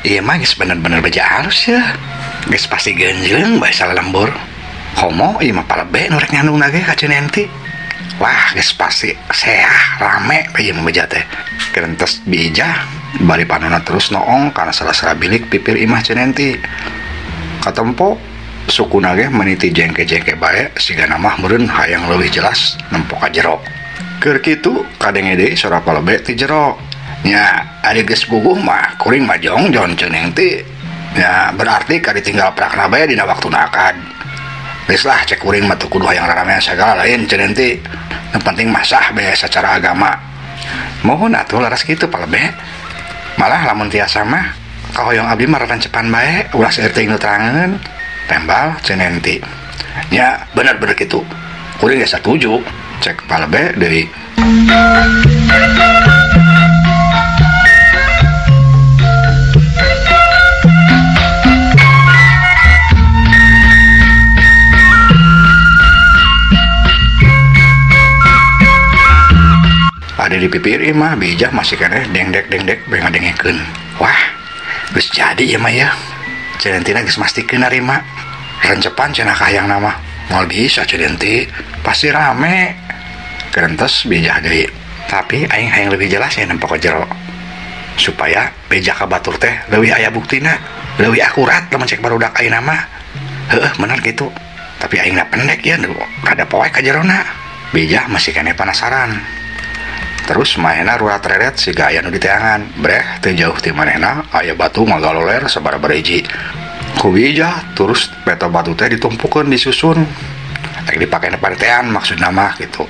Iya mah geus bener-bener beja halus ya. Geus pasti genjleung bae salah lembur. Komo ieu mah palebe nu rek nyandungna ge ka Cinenti. Wah, geus pasti seah rame ieu mah beja teh. Kerentos bija bari panonna terus noong kana salah-salah bilik pipir imah Cinenti. Katempo sukuna ge meniti jengke-jengke bae siga mah meureun hayang leuwih jelas nempo ka jero. Keur kitu kadenge deui sora palebe ti jero. Nya ari geus bubuh mah kuring mah jongjon Cinenti. Ya berarti ka ditinggal prakna bae dina waktuna akad. Geus lah cek kuring mah teu kudu hayang raramean sagala lain Cinenti. Yang penting mah sah bae secara agama. Mohon atuh laras kitu palebe. Malah lamun tiasa mah kahoyong abdi mah rancepan bae ulah saeur teuing nu terangeun. Tembal Cinenti. Ya bener-bener gitu. Kuring geus satuju. Cek palebe deui. Ada di pipir imah bijah masih keneh dengdek bae ngadengekeun. Wah, geus jadi ya mah ya. Cinentina geus mastikeun narima. Rencepan cenah kahayang nama. Moal bisa Cinenti, pasti rame. Kerentos bijah deui. Tapi aing hayang lebih jelas ya nempo ka jero. Supaya beja ka batur teh leuwih aya buktina, leuwih akurat lamun cek barudak ayeuna mah. Heueuh bener gitu. Tapi aingna pendek ya, rada poek ka jerona. Bijah masih keneh penasaran. Terus maena rurat reret siga aya nu di teangan. Breh teu jauh ti manehna aya batu ngagaloler sabarabar hiji. Ku bijah terus beta batu teh ditumpukeun disusun. Rek dipake pantean maksudna mah gitu.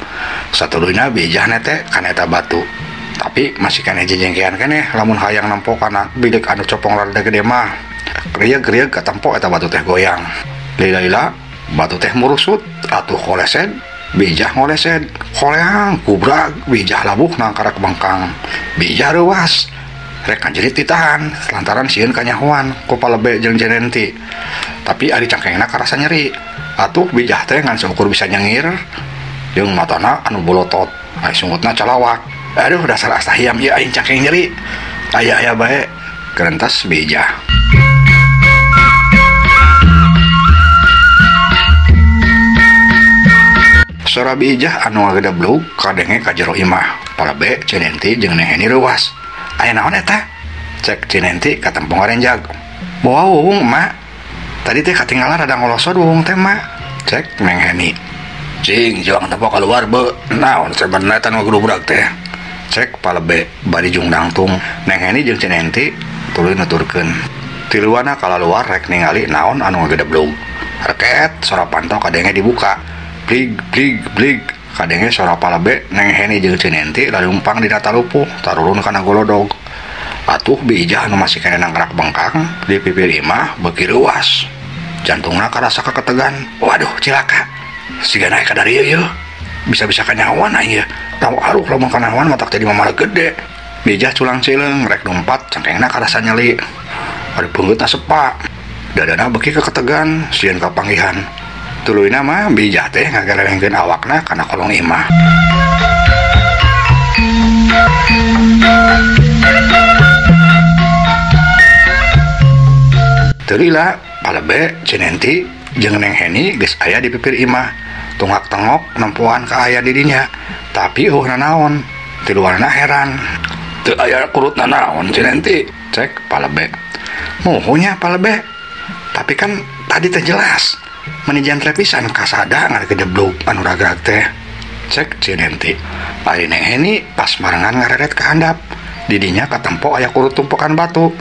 Satuluyna bijah teh kana eta batu. Tapi masih keneh jengkean keneh lamun hayang nempo kana bilik anu copong rada gede mah. Krieg-krieg katempo eta batu teh goyang. Lila-lila batu teh murusut atuh kolesed. Bijah ngolesed, koleang, kubrag, bijah labuh nangkarak bengkang. Bijah reuwas, rek kanjerit ditahan, lantaran sieun kanyahoan ku palebe jeung Cinenti. Tapi ari cangkengna karasa nyeri. Atuh bijah teh ngan seukur bisa nyengir, jeung matana anu bolotot, ai sungutna calawak. Aduh dasar astahiam ieu aing cangkeng nyeri. Aya-aya bae, kerentas bijah. Sora bijah anu ngagedeblug kadenge ka jero imah. Palebe Cinenti jeung Neng Heni reuwas. Aya naon eta? Cek Cinenti ka tempong ngarenjag. Bawa wuwung emak. Tadi teh katinggalan rada ngolosod wuwung teh emak. Cek Neng Heni. Cing juang tempo keluar be. Naon sebenarnya tan ngagudubrak teh. Cek palebe bari jung dangtung. Neng Heni jeung Cinenti tuluy nuturkeun. Tiluana kalaluar rek ningali naon anu ngagedeblug. Reket sora panto kadenge dibuka. Blig kadenge sora palebe Neng Heni jeung Cinenti lalumpang dina talupuh tarurun kana golodog. Atuh bijah anu masih keneh nangkarak bengkang di pipir imah beuki reuwas. Jantungna karasa kaketegan. Waduh cilaka. Siga naik ka dari ieu. Bisa-bisa kanyawan aing ieu. Tahu aruh lamun kanawan matak teh di mamara gede. Bijah culang cileung rek numpat cangkengna karasa nyeli. Ari beungeutna sepa. Dadana beuki kaketegan sieun kapanggihan. Tuluyna mah bijah teh ngagalengkeun awakna kana kolong imah. Teulila palebe Cinenti jeung Neng Heni geus aya di pipir imah. Tunggak tengok nempuan ka aya di dinya. Tapi naon? Tiluarna heran. Teu aya kurutna naon Cinenti? Cek palebe. Mohonya palebe. Tapi kan tadi teh jelas. Menijan repisan kasada ngagedeblug anu ragag teh. Cek Cinenti. Ari Neng Heni pas marengan ngareret ka handap. Di dinya katempo aya kurut tumpukan batu.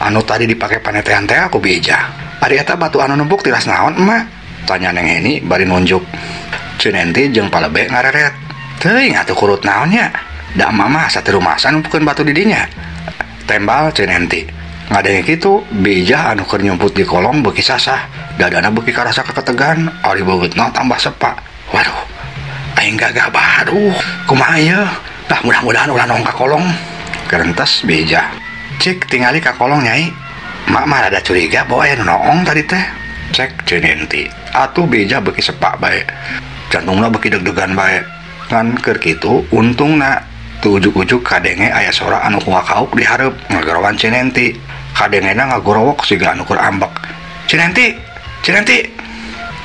Anu tadi dipake panetean teh aku bijah. Ari eta batu anu numpuk tilas naon emak? Tanya Neng Heni bari nunjuk. Cinenti jeung palebe ngareret. Teuing atuh kurut naon nya? Da mama saterumasan numpukeun batu di dinya. Tembal Cinenti. Ngadenge kitu bijah anu keur nyumput di kolong beuki sasah. Dadana beuki karasa kaketegan, ari beungeutna tambah sepa. Waduh, aing gagah baduh, kumaha ieu? Dah mudah-mudahan ulah nong ka kolong. Kerentas bijah. Cik tingali ka kolong nyai. Mak mah rada curiga bahwa aya nu noong tadi teh. Cek Cinenti. Atuh bijah beuki sepa bae. Jantungna beuki deg-degan bae. Ngan keur kitu untungna teu ujug-ujug kadenge aya sora anu kuakauk di hareup ngagarawan Cinenti. kadengena ngagorowok siga anu keur ambek. Cinenti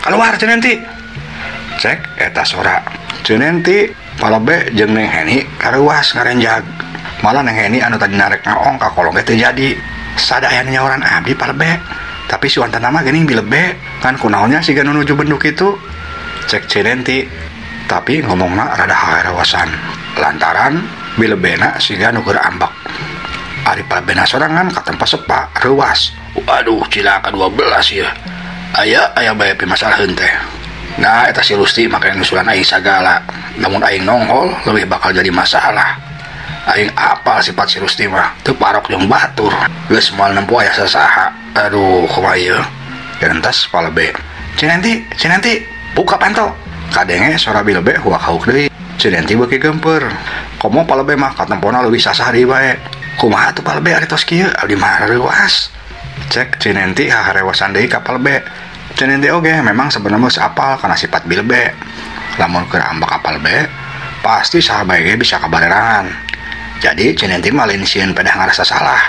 keluar Cinenti. Cek eta sora Cinenti palebe jeung Neng Heni karuas ngarenjag. Malah Neng Heni anu tadi narek ngaong ka kolong teh jadi sadaya nyawaran abdi palebe. Tapi si wantana mah geuning bilebe kan kunaonnya siga nuju benduk itu. Cek Cinenti tapi ngomongna rada harewasan lantaran bilebena siga nu keur ambek. Ari palebena sorangan ka tempat sepa reuas. Waduh cilaka 12 ya. Aya bae masalah teh. Nah eta si Rusti make ngusulan aing sagala. Namun aing nongol leuwih bakal jadi masalah. Aing apal sifat si Rusti mah teu parok jeung batur. Geus moal nempo aya sasaha. Aduh kumaha ieu. Gentos palebe. Cinenti buka panto. Kadenge sora bilebe huak hauk deui. Cinenti beuki gempeur. Komo palebe mah katempona leuwih sasah deui bae. Kumaha tuh palebe ari tos kieu abdi mah reuas. Cek Cinenti harewasan deui ka palebe. Cinenti oge memang sebenarnya geus apal kana sifat bilebe. Lamun keur ambek ka palebe, pasti saha bae ge bisa kabarerangan. Jadi Cinenti mah lain sieun pedah ngarasa salah,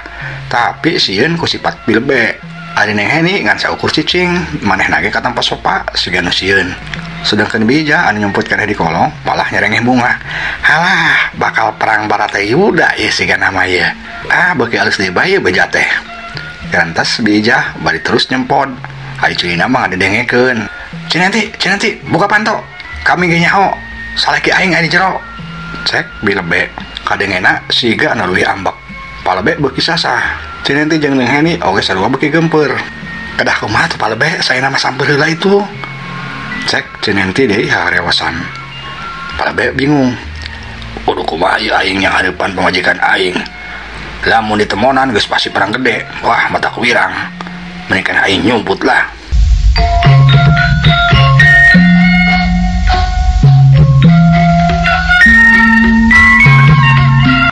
tapi sieun ku sifat bilebe. Ari Neng Heni ngan saukur cicing, manehna ge katampa sopa siga nu sieun. Sedangkan bija anu nyumput keneh di kolong malah nyerengeh bunga. Halah, bakal perang Barata Yuda ieu siga nama ieu. Beuki alus deui bae beja teh. Gantas bija bari terus nyempod. Ari ceulina mah ngadedengekeun. Cinenti buka panto. Kami ge nyaho. Salaki aing aya di jero. Cek bilebe. Kadengena siga anu leuwih ambek. Palebe beuki sasah. Cinenti jeung Neng Heni oge sarua beuki gempeur. Kedah kumaha tuh palebe saena mah sampeun heula itu. Cek Cinenti deui harewasan. Palebe bingung. Kudu kumaha ieu aing yang hareupan pamajikan aing. Lamun ditemonan geus pasti perang gede. Wah mata kuwirang. Mendingan aing nyumput lah.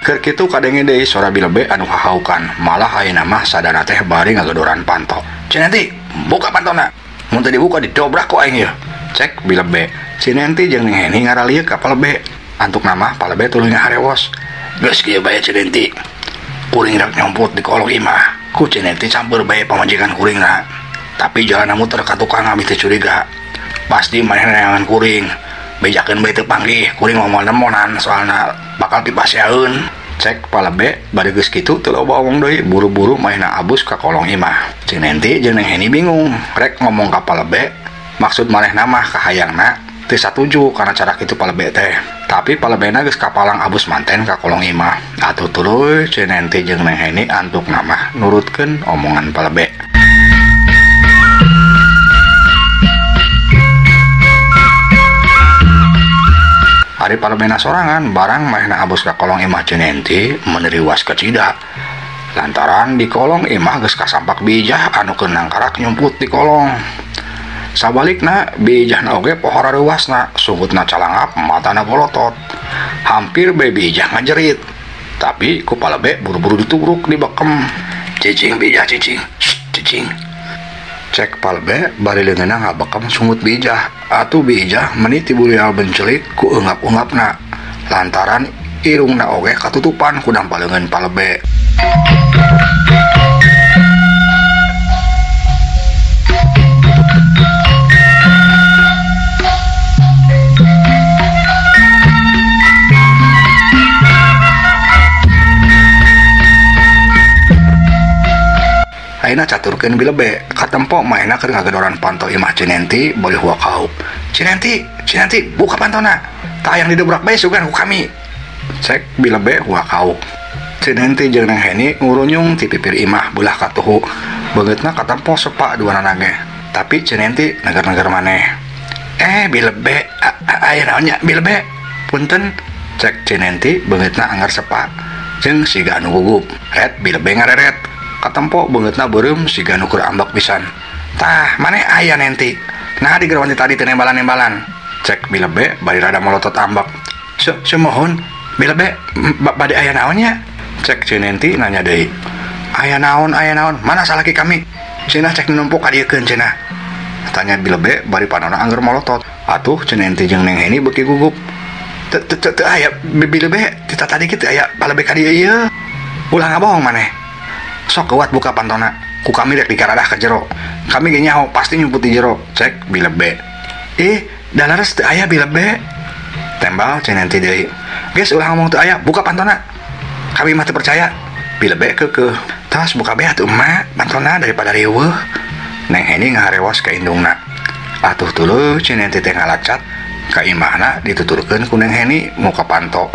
Keur kitu kadenge deui sora bilebe anu hahaukan. Malah ayeuna mah sadana teh bari ngagedoran panto. Cinenti, buka pantona. Mun teu dibuka didobrak ku aing ieu. Cek bilebe. Cinenti jeung Neng Heni ngaralieu ka palebe. Antuk nama palebe tuluy ngaharewos. Geus kieu bae Cinenti. Kuring rak nyompot di kolong imah. Ku Cinenti campur bae pamajikan kuringna. Tapi jalan muter ka tukang abdi teu curiga. Pasti manehna neangan kuring. Bejakeun bae teu panggih, kuring moal nemonan soalna bakal dipasyaeun. Cek palebe bari geus kitu teu loba omong deui, buru-buru manehna abus ka kolong imah. Cinenti jeung Neng Heni bingung, rek ngomong ka palebe, maksud manehna mah kahayangna teu satuju kana cara kitu palebe teh. Tapi palebena geus kapalang abus manten ka kolong imah. Atuh tuluy Cinenti jeung Neng Heni antuk nama nurutkeun omongan palebe. Ari palebena sorangan barang manehna abus ka kolong imah Cinenti meneriwas kecida. Lantaran di kolong imah geus kasampak bijah anu keunang karak nyumput di kolong. Sabalikna bijahna oge pohora reuasna, sungutna calangap, matana bolotot. Hampir bae bijah ngajerit. Tapi ku palebe buru-buru ditubruk di bekem. Cicing bijah cicing. Cicing. Cek palebe bari leungeunna ngabekem sungut bijah. Atuh bijah meuni ti burial bencelik ku eungap-eungapna. Lantaran irungna oge katutupan ku dampaleungeun palebe. Ayeuna caturkeun bilebe katempo maena keur ngagedoran panto imah Cinenti boleh huak hauk. Cinenti buka pantona. Tayang didobrak bae sugan ku kami. Cek bilebe huak hauk. Cinenti jeung Neng Heni ngurunyung ti pipir imah beulah katuhu. Beungeutna katempo sepa duanana ge. Tapi Cinenti neger-neger maneh. Bilebe aya naonnya bilebe? Punten. Cek Cinenti beungeutna anggar sepa. Jeung siga anu gugup. Ret bilebe ngareret. Katempo beungeutna beureum siga nu keur ambek pisan. Tah, maneh aya Nenti. Nah di gerowan tadi teu nembalan-nembalan. Cek bilebe bari rada molotot ambek. Sumohun, bilebe bade aya naon nya? Cek Cinenti nanya deui. Aya naon? Mana salaki kami? Cenah cek numpuk ka dieukeun cenah. Tanya bilebe bari panonna angger molotot. Atuh Cinenti jeung Neng Heni beuki gugup. Teu aya bilebe, kita tadi kitu aya palebe ka dieu ieu. Ulah ngabohong maneh. sok kuat buka pantona, ku kami rek dikaradah ke jero, kami ge nyaho pasti nyumput di jero. Cek Bilebe, dalares teu aya Bilebe. Tembal cenah nanti deui, geus ulah ngomong teu aya, buka pantona, kami mah teu percaya. Bilebe keukeuh, tos buka beah tuh emak pantona daripada riweuh. Neng Heni ngaharewas ka indungna, atuh tuluy cenah nanti teh ngalacat ka imahna dituturkeun ku Neng Heni muka panto.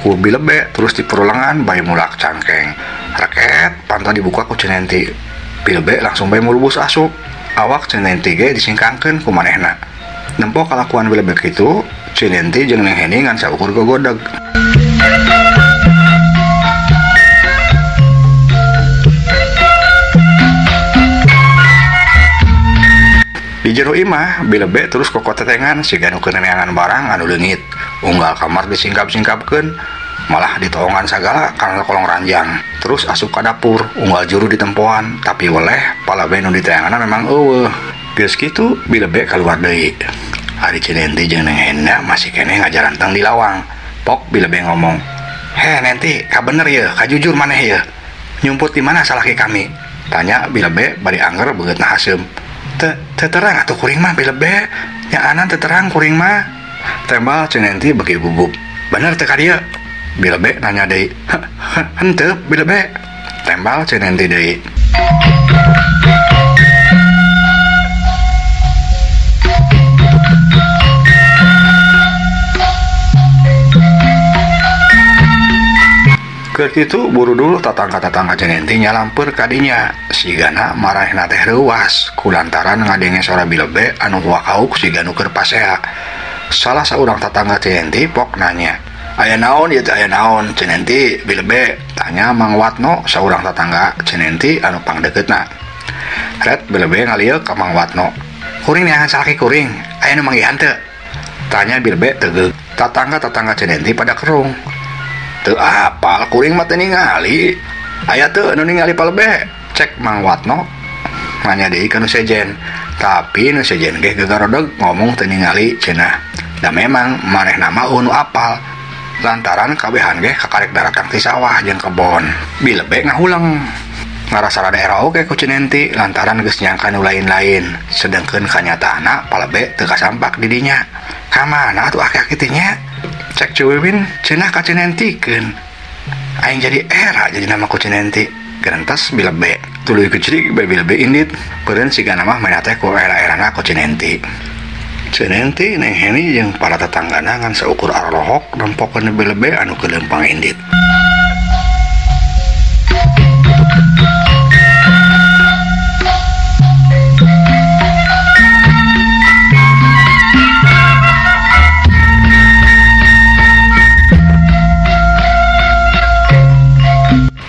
Ku Bilebe terus diperulangan bae mulak cangkeng. Raket panto dibuka ku Cenenti. Bilebe langsung bae mulubus asup. Awak Cenenti ge disingkangkeun ku manehna. Nempo kalakuan Bilebe kitu, Cenenti jeung Neng Heni ngan saukur gogodeg. Di jero imah, Bilebe terus kokotetengan siga nu keneangan barang anu leungit. Unggal kamar disingkap-singkapkeun, malah ditoongan sagala karena kolong ranjang. Terus asup ka dapur, unggal juru ditempoan, tapi weleh palabe nu diteanganna memang eueuh. Geus kitu, Bilebe kaluar deui. Ari Cinenti jeung Neng Hena masih keneh ngajaranteng di lawang. Pok Bilebe ngomong, "Heh Nenti, ka bener ye, ka jujur maneh ye. Nyumput di mana salaki kami?" Tanya Bilebe bari anger beungeutna haseum. Teu terang atuh kuring mah Bilebe, nya anan teu terang kuring mah. Tembal Cinenti beki gugup. Bener teu ka dieu? Bilebe nanya deui. Henteu Bilebe. Tembal Cinenti deui. Keur kitu buru dulu tatangga-tatangga Cenenti nyalampeur ka dinya. Sigana marahna teh reuwas kulantaran ngadenge suara Bilebe anu wakauk siga nu keur pasea. Salah saurang tatangga Cenenti pok nanya, "Aya naon ieu teh aya naon?" Cenenti Bilebe tanya Mang Watno saurang tatangga Cenenti anu pangdekeutna. Red Bilebe ngalieu ka Mang Watno, "Kuring neangan salaki kuring, aya nu manggihan teu?" Tanya Bilebe tegeuk. Tatangga-tatangga Cenenti pada kerung. "Teu apal kuring mah teu ningali. Aya teu nu ningali Palebe?" Cek Mang Watno. Nanya deui ka nu sejen. Tapi nu sejen ge gegarodeg ngomong teu ningali cenah. Da memang manehna mah nu apal. Lantaran kabehan ge kakarek daratang ti sawah jeung kebon. Bilebe ngahulang. Ngarasa rada ero oge ku Cinenti lantaran geus nyangka nu lain-lain. Sedengkeun kanyataanna Palebe teu kasampak di dinya. Ka mana atuh aki-aki teh nya? Cek Cuwiwin cenah ka Cinentikeun. Aing jadi era jadi nama ku Cinenti. Gerentas Bilebe tuluy kecrik bae Bilebe indit peureun siga nama mena teh ku era-erana ku Cinenti. Cinenti Neng Heni jeung para tetanggana ngan saukur arolohok nempokeun Bilebe anu keuleumpang indit.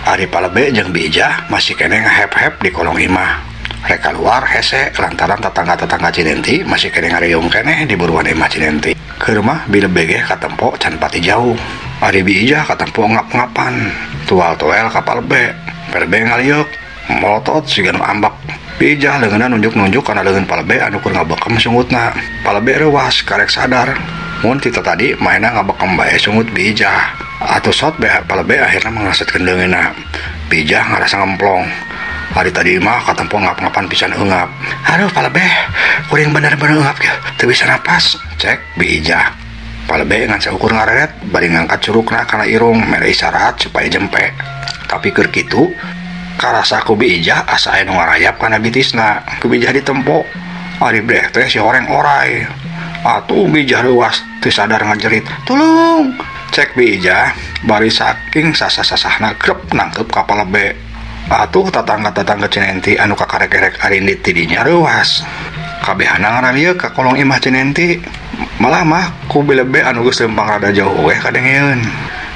Ari Palebe jeung Bijah masih kene ngahep-hep di kolong imah. Rek keluar hese lantaran tetangga-tetangga Cinenti masih kene ngareung keneh di buruan imah Cinenti. Keur mah Bilebe ge katempo can pati jauh. Ari Bijah katempo ngap-ngapan. Tual-tuel ka Palebe. Palebe ngaliuk, melotot siga nu ambak. Bijah leungeunna nunjuk-nunjuk kana leungeun Palebe anu keur ngabekem sungutna. Palebe reuwas karek sadar. Mun tita tadi mainna ngabekem bae sungut Bijah. Atuh sot bae Palebe akhirna mengasetkeun leungeunna. Bijah ngarasa ngemplong. Hari tadi mah katempo ngap-ngapan pisan eungap. "Aduh Palebe, kuring bener-bener eungap ge, teu bisa napas." Cek Bijah. Palebe ngan saukur ngareret bari ngangkat curugna kana irung mere isyarat supaya jempe. Tapi keur kitu karasa ku Bijah asa aya nu ngarayap kana bitisna. Ku Bijah ditempo. Ari breh teh si horeng oray. Atuh Bijah leuwas teu sadar ngajerit, "Tulung!" Cek Bijah bari saking sasah-sasahna grep nangkep ka Palebe. Atuh tatangga-tatangga Cinenti anu kakarek-karek arindit ti dinya reuwas. Kabehana ngaralieu ka kolong imah Cinenti. Malah mah ku Bilebe anu geus leumpang rada jauh we kadengeun.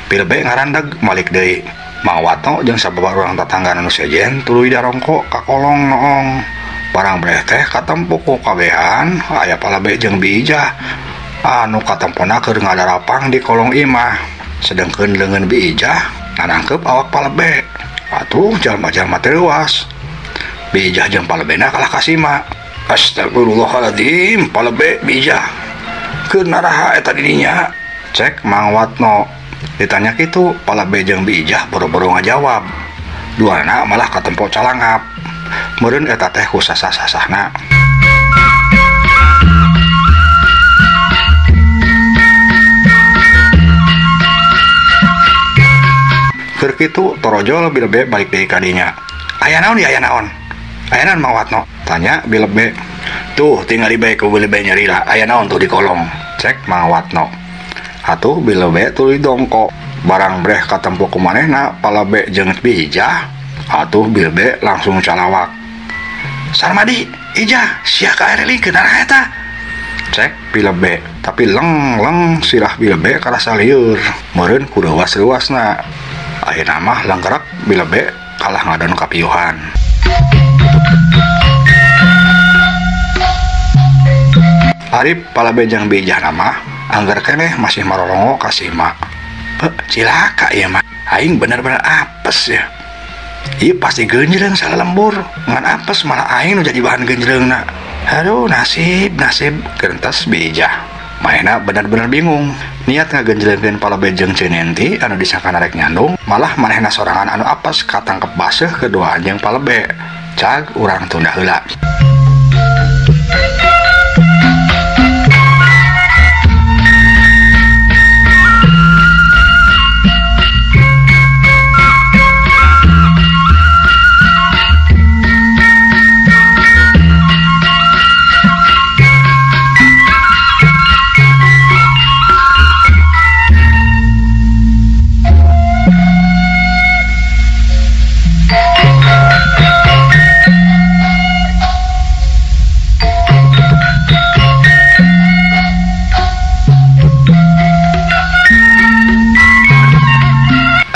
Bilebe ngarandeg malik deui. Mang Watno jeung sababa urang tatangga anu sejen tuluy darongko ka kolong noong. Barang breh teh katempo ku kabehan aya Palebe jeung Bijah anu katempona keur ngadarapang di kolong imah. Sedengkeun leungeun Bijah nganangkep awak Palebe. Atuh jalma-jalma teuwas. Bijah jeung Palebena kalah kasima. "Astagfirullahaladzim, Palebe Bijah. Keur naraha eta di dinya?" Cek Mang Watno. Ditanya kitu, Palebe jeung Bijah boro-boro ngajawab. duana malah katempo calangap. Meureun eta teh ku sasah-sasahna. Keur kitu torojol Bilebe balik deui ka dinya. Aya naon ya, aya naon? Aya naon Mang Watno? Tanya Bilebe. Tuh tinggal bae ku Bilebe nyeri lah. Aya naon tuh di kolong? Cek Mang Watno. Atuh Bilebe tuluy dongko. Barang breh katempo ku manehna Palebe jeung Bijah. Atuh Bilebe langsung calawak. Sarmadi, Ijah, sia ka erelingkeun arah eta. Cek Bilebe, tapi leng sirah Bilebe karasa lieur. Meureun ku leuwas-leuwasna. Ayeuna mah langgerak Bilebe kalah ngadon kapiuhan. Ari Palebe jeung Bijah nama angger keneh masih marolongo ka si mak. Cilaka ya mah. Aing bener-bener apes ya. Ieu pasti genjreung salalembur. Ngan apes malah aing nu jadi bahan genjreungna. Aduh nasib gentos Bijah. Maena bener-bener bingung. Niat ngagenjleungkeun Palebe jeung Cinenti anu disangkana rek nyandung, malah manehna sorangan anu apes katangkep baseuh keduaan jeung Palebe. Cag urang tunda heula.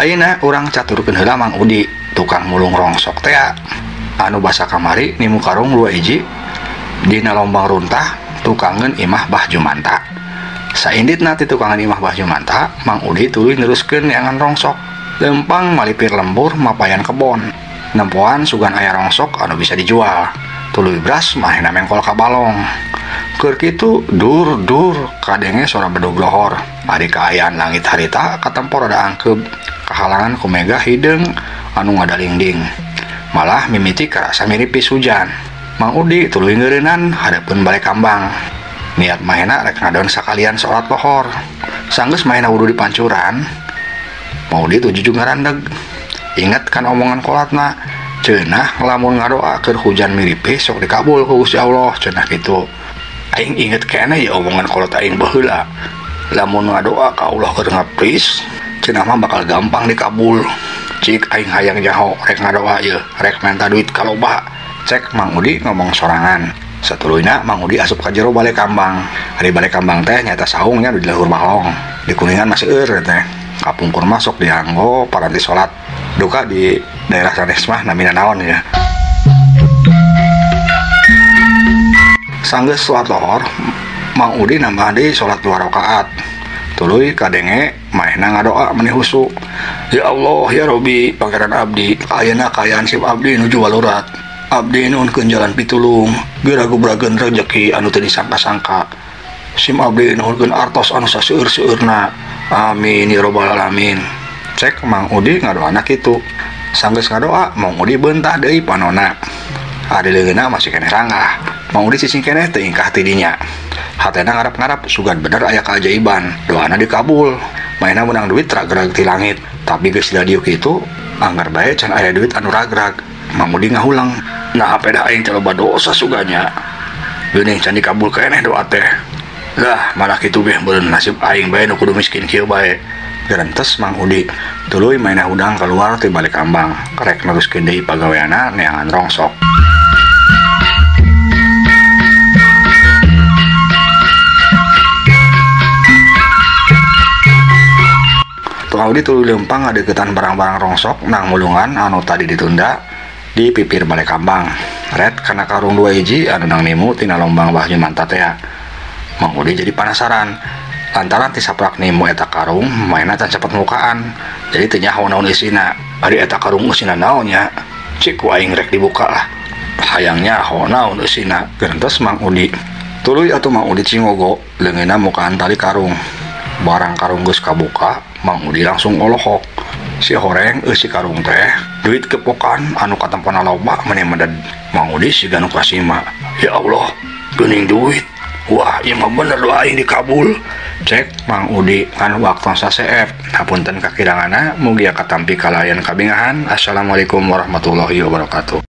Ayeuna urang caturkeun heula Mang Udi, tukang mulung rongsok teh anu basa kamari nimu karung 2 hiji dina lombang runtah tukangeun Imah Bah Jumanta. Sainditna ti tukangan Imah Bah Jumanta, Mang Udi tuluy neruskeun neangan rongsok. Lempang malipir lembur mapayan kebon. Nempoan sugan aya rongsok anu bisa dijual. Tuluy beras manehna mengkol ka balong. Keur kitu dur kadenge sora bedug lohor. Ari kaayaan langit harita katempo rada angkeub. Kahalangan ku mega hideung anu ngadalingding. Malah mimiti karasa miripis hujan. Mang Udi tuluy ngeureunnan hareupkeun bale kambang. Niat mahena rek ngadon sakalian salat lohor. Sanggeus mahena wudu di pancuran, Mang Udi tuh jujug ngarandeg. Ingat kan omongan kolatna, cenah lamun ngadoa keur hujan miripis sok dikabul ku Gusti Allah, cenah kitu. Aing inget keneh ya omongan kolot aing baheula. Lamun ngadoa ka Allah keur ngapris, cenah mah bakal gampang dikabul. Cik aing hayang nyaho rek ngadoa ieu, rek minta duit kaloba. Cek Mang Udi ngomong sorangan. Satuluyna Mang Udi asup ka jero bale kambang. Ari bale kambang teh nyata saungnya di lahur balong. Di Kuningan masih eur teh. Kapungkur masuk dianggo paranti salat. Duka di daerah sanes mah namina naon ya. Sanggeus salat lohor, Mang Udi nambah deui salat 2 rakaat. Tuluy kadenge maehna ngadoa maneh husu. Ya Allah ya Robbi, pangeran abdi, ayeuna kaayaan sim abdi nuju walurat. Abdi nuhunkeun jalan pitulung, geurageun rezeki anu teu disangka-sangka. Sim abdi nuhunkeun artos anu saseueur-seueurna. Amin ya rabbal alamin. Cek Mang Udi ngadoana kitu. Sanggeus ngadoa, Mang Udi beuntah deui panonna. Ari leungeunna masih keneh ranggah. Mang Udi cicing keneh teu ingkah ti dinya. Hatena ngarap-ngarap sugan bener aya kaajaiban. Doana dikabul. Maena menang duit ragrag ti langit. Tapi geus diadieu kitu, anggar bae can aya duit anu ragrag. Mang Udi ngahulang, nah peda aing teh loba dosa suganya. Geuning can dikabul keneh doa teh. Lah, malah kitu beh beureun nasib aing bae nu kudu miskin kieu bae. Gerentes Mang Udi tuluy maenah udang keluar ti balik kambang. Rek neruskeun deui pagaweana neangan rongsok. Mang Udi tuluy leumpang ngadeukeutan barang-barang rongsok nang mulungan anu tadi ditunda di pipir bale kambang. Red kana karung 2 hiji anu nang nimu tina lombang Bah Jumanta teh. Mang Udi jadi penasaran. Lantaran ti saprak nimu eta karung maena can cepet mukaan. Jadi teu nyaho naon isina. Ari eta karung usina naon nya? Cik ku aing rek dibuka lah. Hayangnya nyaho naon usina. Geuntos Mang Udi. Tuluy atuh Mang Udi cingogo leungeunna mukaan tali karung. Barang karung geus kabuka, Mang Udi langsung olohok. si horeng si karung teh duit kepokan anu katempana loba meneh meded Mang Udi siga nu kasima. Ya Allah, geuning duit. Wah, ieu mah bener doa aing dikabul. Cek Mang Udi kan waktu saseep. Hapunten kakiranganna mugi katampi kalayan kabingahan. Assalamualaikum warahmatullahi wabarakatuh.